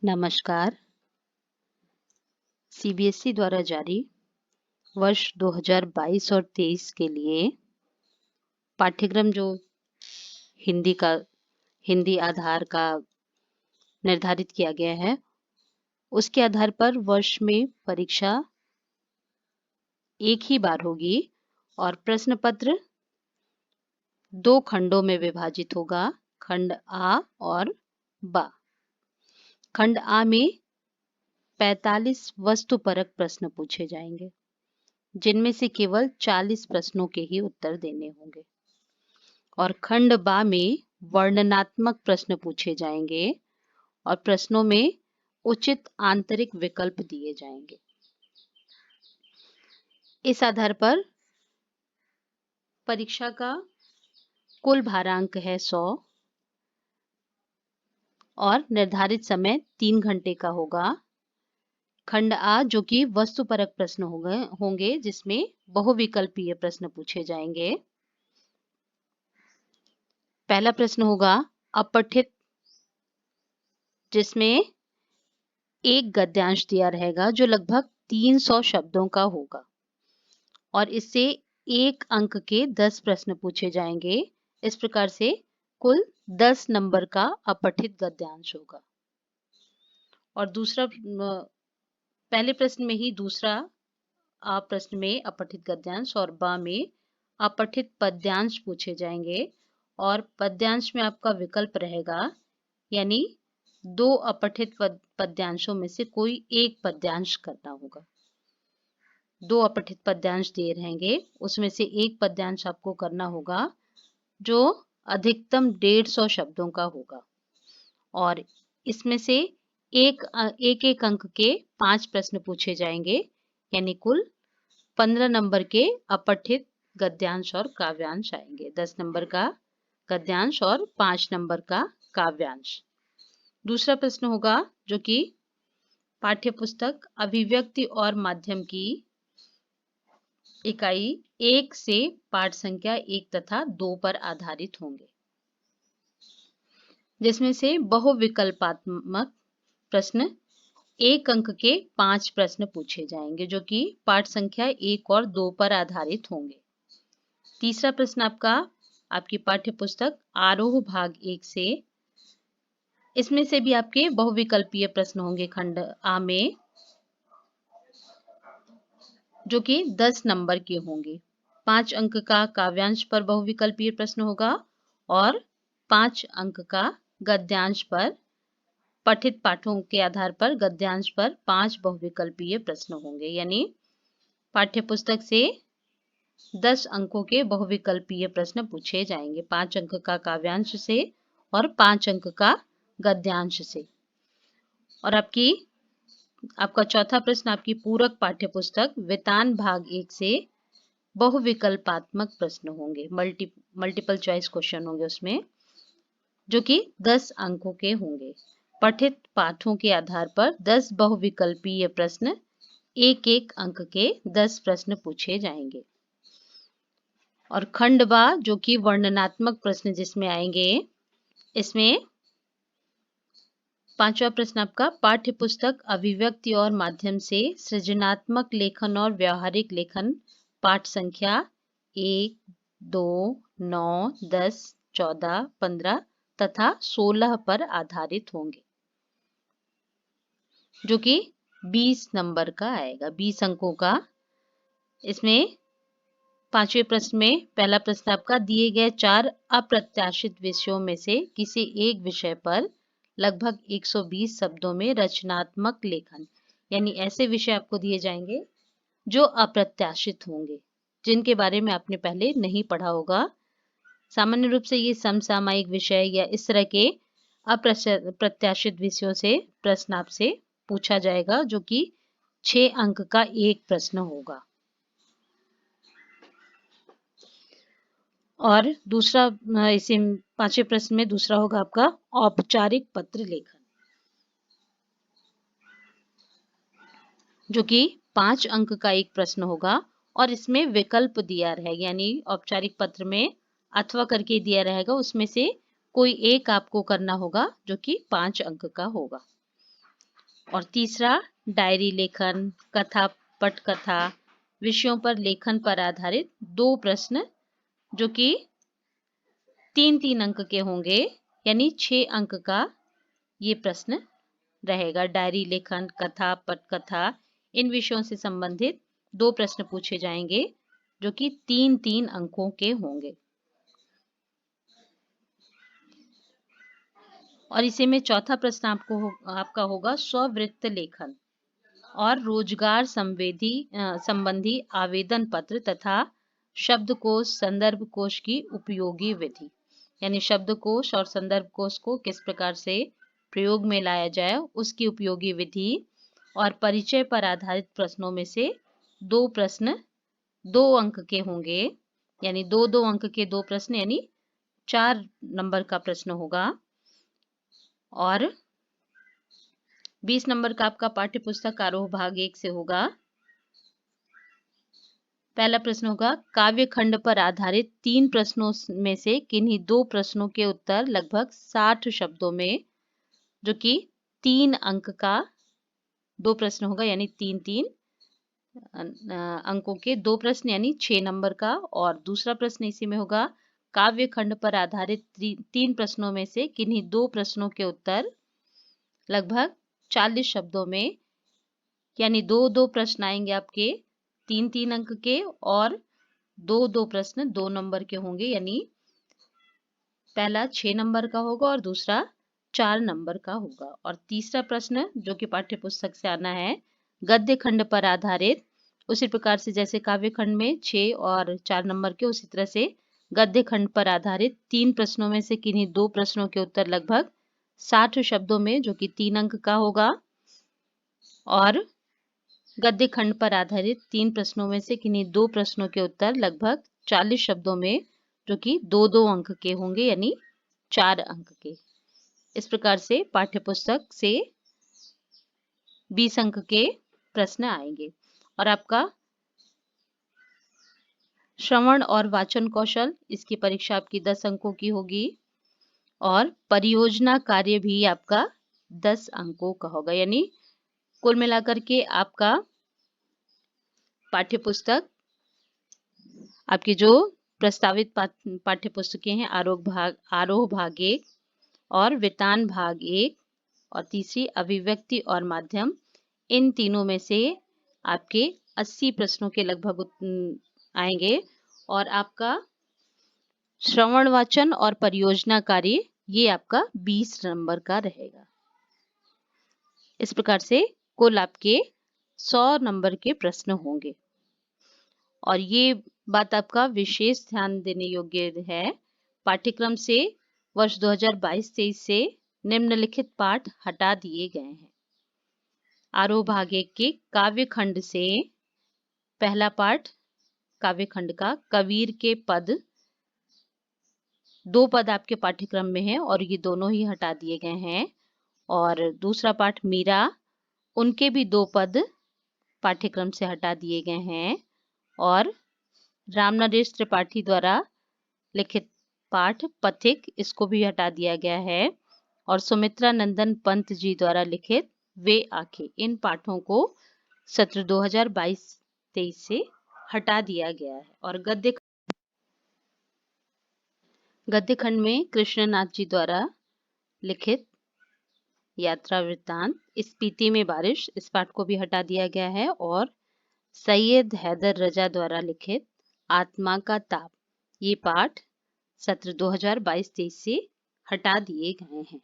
नमस्कार। सीबीएसई द्वारा जारी वर्ष 2022 और 23 के लिए पाठ्यक्रम जो हिंदी का हिंदी आधार का निर्धारित किया गया है, उसके आधार पर वर्ष में परीक्षा एक ही बार होगी और प्रश्न पत्र 2 खंडों में विभाजित होगा, खंड आ और बा। खंड आ में 45 वस्तुपरक प्रश्न पूछे जाएंगे, जिनमें से केवल 40 प्रश्नों के ही उत्तर देने होंगे और खंड बा में वर्णनात्मक प्रश्न पूछे जाएंगे और प्रश्नों में उचित आंतरिक विकल्प दिए जाएंगे। इस आधार पर परीक्षा का कुल भारांक है 100 और निर्धारित समय 3 घंटे का होगा। खंड आ जो कि वस्तुपरक प्रश्न होंगे जिसमें बहुविकल्पीय प्रश्न पूछे जाएंगे। पहला प्रश्न होगा अपठित, जिसमें एक गद्यांश दिया रहेगा जो लगभग 300 शब्दों का होगा और इससे 1 अंक के 10 प्रश्न पूछे जाएंगे। इस प्रकार से कुल 10 नंबर का अपठित गद्यांश होगा। और दूसरा, पहले प्रश्न में ही दूसरा आ प्रश्न में अपठित गद्यांश और बा में अपठित पद्यांश पूछे जाएंगे और पद्यांश में आपका विकल्प रहेगा, यानी 2 अपठित पद्यांशों में से कोई एक पद्यांश करना होगा। 2 अपठित पद्यांश दिए रहेंगे, उसमें से एक पद्यांश आपको करना होगा जो अधिकतम 150 शब्दों का होगा और इसमें से एक एक अंक के 5 प्रश्न पूछे जाएंगे, यानी कुल 15 नंबर के अपठित गद्यांश और काव्यांश आएंगे। 10 नंबर का गद्यांश और 5 नंबर का काव्यांश। दूसरा प्रश्न होगा जो कि पाठ्यपुस्तक अभिव्यक्ति और माध्यम की इकाई 1 से पाठ संख्या 1 तथा 2 पर आधारित होंगे, जिसमें से बहुविकल्पात्मक प्रश्न 1 अंक के 5 प्रश्न पूछे जाएंगे जो कि पाठ संख्या 1 और 2 पर आधारित होंगे। तीसरा प्रश्न आपकी पाठ्यपुस्तक आरोह भाग 1 से, इसमें से भी आपके बहुविकल्पीय प्रश्न होंगे खंड आ में, जो कि 10 नंबर के होंगे। 5 अंक का काव्यांश पर बहुविकल्पीय प्रश्न होगा और 5 अंक का गद्यांश पर, पठित पाठों के आधार पर गद्यांश पर 5 बहुविकल्पीय प्रश्न होंगे, यानी पाठ्यपुस्तक से 10 अंकों के बहुविकल्पीय प्रश्न पूछे जाएंगे, 5 अंक का काव्यांश से और 5 अंक का गद्यांश से। और आपका चौथा प्रश्न आपकी पूरक पाठ्यपुस्तक वितान भाग 1 से बहुविकल्पात्मक प्रश्न होंगे, मल्टीपल चॉइस क्वेश्चन होंगे उसमें, जो कि 10 अंकों के होंगे। पठित पाठों के आधार पर 10 बहुविकल्पीय प्रश्न, 1-1 अंक के 10 प्रश्न पूछे जाएंगे। और खंड बा जो कि वर्णनात्मक प्रश्न जिसमें आएंगे, इसमें 5वां प्रश्न आपका पाठ्यपुस्तक अभिव्यक्ति और माध्यम से सृजनात्मक लेखन और व्यावहारिक लेखन पाठ संख्या 1, 2, 9, 10, 14, 15 तथा 16 पर आधारित होंगे, जो कि 20 नंबर का आएगा, 20 अंकों का। इसमें 5वें प्रश्न में पहला प्रश्न आपका दिए गए 4 अप्रत्याशित विषयों में से किसी एक विषय पर लगभग 120 शब्दों में रचनात्मक लेखन, यानी ऐसे विषय आपको दिए जाएंगे जो अप्रत्याशित होंगे, जिनके बारे में आपने पहले नहीं पढ़ा होगा। सामान्य रूप से ये समसामयिक विषय या इस तरह के अप्रत्याशित विषयों से प्रश्न आपसे पूछा जाएगा, जो कि 6 अंक का एक प्रश्न होगा। और दूसरा, इसी 5वें प्रश्न में दूसरा होगा आपका औपचारिक पत्र लेखन, जो कि 5 अंक का एक प्रश्न होगा और इसमें विकल्प दिया रहेगा, यानी औपचारिक पत्र में अथवा करके दिया रहेगा, उसमें से कोई एक आपको करना होगा जो कि 5 अंक का होगा। और तीसरा डायरी लेखन, कथा, पटकथा, विषयों पर लेखन पर आधारित 2 प्रश्न जो कि 3-3 अंक के होंगे, यानी 6 अंक का ये प्रश्न रहेगा। डायरी लेखन, कथा, पटकथा, इन विषयों से संबंधित 2 प्रश्न पूछे जाएंगे जो कि 3-3 अंकों के होंगे। और इसी में चौथा प्रश्न आपका होगा स्ववृत्त लेखन और रोजगार संबंधी आवेदन पत्र तथा शब्दकोश, संदर्भ कोश की उपयोगी विधि, यानी शब्दकोश और संदर्भ कोश को किस प्रकार से प्रयोग में लाया जाए उसकी उपयोगी विधि। और परिचय पर आधारित प्रश्नों में से 2 प्रश्न 2 अंक के होंगे, यानी 2-2 अंक के 2 प्रश्न, यानी 4 नंबर का प्रश्न होगा। और 20 नंबर का आपका पाठ्य पुस्तक आरोह भाग 1 से होगा। पहला प्रश्न होगा काव्य खंड पर आधारित 3 प्रश्नों में से किन्हीं 2 प्रश्नों के उत्तर लगभग 60 शब्दों में, जो कि 3 अंक का 2 प्रश्न होगा, यानी 3-3 अंकों के 2 प्रश्न, यानी 6 नंबर का। और दूसरा प्रश्न इसी में होगा काव्य खंड पर आधारित 3 प्रश्नों में से किन्हीं 2 प्रश्नों के उत्तर लगभग 40 शब्दों में, यानी 2-2 प्रश्न आएंगे आपके 3-3 अंक के और 2-2 प्रश्न 2 नंबर के होंगे, यानी पहला 6 नंबर का होगा और दूसरा 4 नंबर का होगा। और तीसरा प्रश्न जो कि पाठ्य पुस्तक से आना है गद्य खंड पर आधारित, उसी प्रकार से जैसे काव्य खंड में 6 और 4 नंबर के, उसी तरह से गद्य खंड पर आधारित 3 प्रश्नों में से किन्हीं 2 प्रश्नों के उत्तर लगभग 60 शब्दों में, जो कि 3 अंक का होगा। और गद्य खंड पर आधारित 3 प्रश्नों में से किन्हीं 2 प्रश्नों के उत्तर लगभग 40 शब्दों में, जो कि 2-2 अंक के होंगे, यानी 4 अंक के। इस प्रकार से पाठ्य पुस्तक से 20 अंक के प्रश्न आएंगे। और आपका श्रवण और वाचन कौशल, इसकी परीक्षा आपकी 10 अंकों की होगी। और परियोजना कार्य भी आपका 10 अंकों का होगा, यानी कुल मिलाकर के आपका पाठ्य पुस्तक, आपकी जो प्रस्तावित पाठ्य पुस्तकें हैं आरोह भाग 1 और वितान भाग 1 और तीसरी अभिव्यक्ति और माध्यम, इन तीनों में से आपके 80 प्रश्नों के लगभग आएंगे। और आपका श्रवण वाचन और परियोजना कार्य ये आपका 20 नंबर का रहेगा। इस प्रकार से कुल आपके 100 नंबर के प्रश्न होंगे। और ये बात आपका विशेष ध्यान देने योग्य है, पाठ्यक्रम से वर्ष 2022-23 से निम्नलिखित पाठ हटा दिए गए हैं। आरोह भाग 1 के काव्य खंड से पहला पाठ काव्य खंड का कबीर के पद, 2 पद आपके पाठ्यक्रम में हैं और ये दोनों ही हटा दिए गए हैं। और दूसरा पाठ मीरा, उनके भी 2 पद पाठ्यक्रम से हटा दिए गए हैं। और रामनरेश त्रिपाठी द्वारा लिखित पाठ पथिक, इसको भी हटा दिया गया है। और सुमित्रा नंदन पंत जी द्वारा लिखित वे आंखें, इन पाठों को सत्र 2022-23 से हटा दिया गया है। और गद्य खंड में कृष्णनाथ जी द्वारा लिखित यात्रा वृत्तांत, स्पीति में बारिश, इस पाठ को भी हटा दिया गया है। और सैयद हैदर रजा द्वारा लिखित आत्मा का ताप, ये पाठ सत्र 2022-23 से हटा दिए गए हैं।